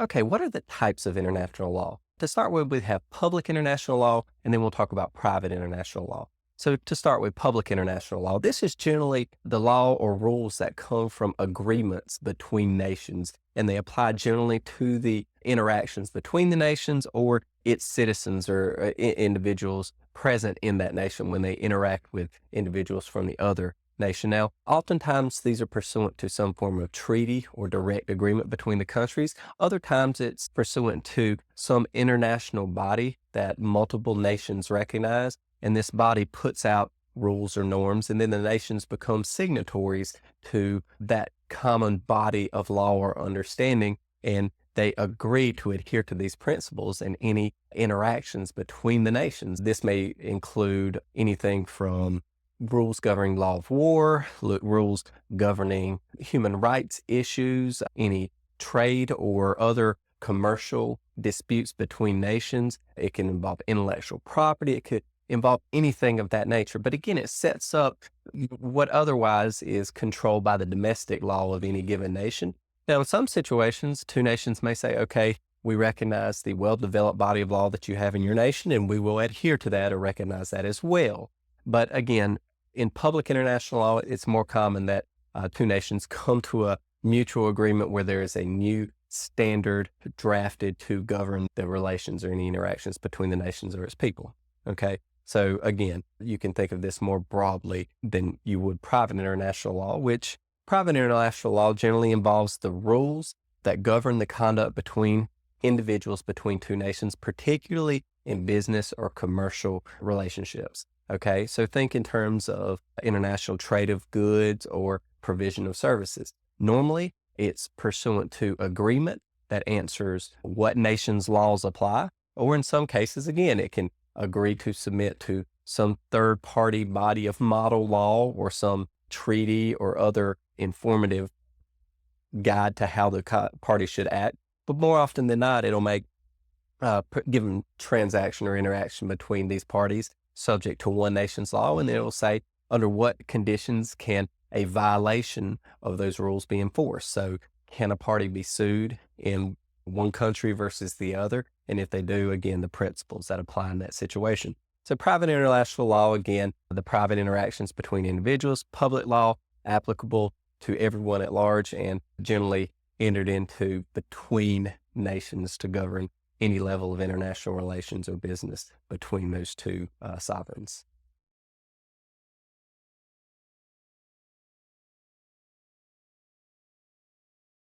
Okay, what are the types of international law? To start with, we have public international law, and then we'll talk about private international law. So, to start with public international law, this is generally the law or rules that come from agreements between nations, and they apply generally to the interactions between the nations or its citizens or individuals present in that nation when they interact with individuals from the other nation. Now, oftentimes these are pursuant to some form of treaty or direct agreement between the countries. Other times it's pursuant to some international body that multiple nations recognize, and this body puts out rules or norms, and then the nations become signatories to that common body of law or understanding, and they agree to adhere to these principles in any interactions between the nations. This may include anything from rules governing law of war, rules governing human rights issues, any trade or other commercial disputes between nations. It can involve intellectual property. It could involve anything of that nature. But again, it sets up what otherwise is controlled by the domestic law of any given nation. Now, in some situations, two nations may say, okay, we recognize the well-developed body of law that you have in your nation, and we will adhere to that or recognize that as well. But again, in public international law, it's more common that two nations come to a mutual agreement where there is a new standard drafted to govern the relations or any interactions between the nations or its people. Okay. So again, you can think of this more broadly than you would private international law, which private international law generally involves the rules that govern the conduct between individuals between two nations, particularly in business or commercial relationships. Okay, so think in terms of international trade of goods or provision of services. Normally, it's pursuant to agreement that answers what nation's laws apply, or in some cases, again, it can agree to submit to some third party body of model law or some treaty or other informative guide to how the party should act. But more often than not, it'll make given transaction or interaction between these parties subject to one nation's law, and then it will say under what conditions can a violation of those rules be enforced. So can a party be sued in one country versus the other? And if they do, again, the principles that apply in that situation. So private international law, again, the private interactions between individuals, public law applicable to everyone at large and generally entered into between nations to govern any level of international relations or business between those two sovereigns.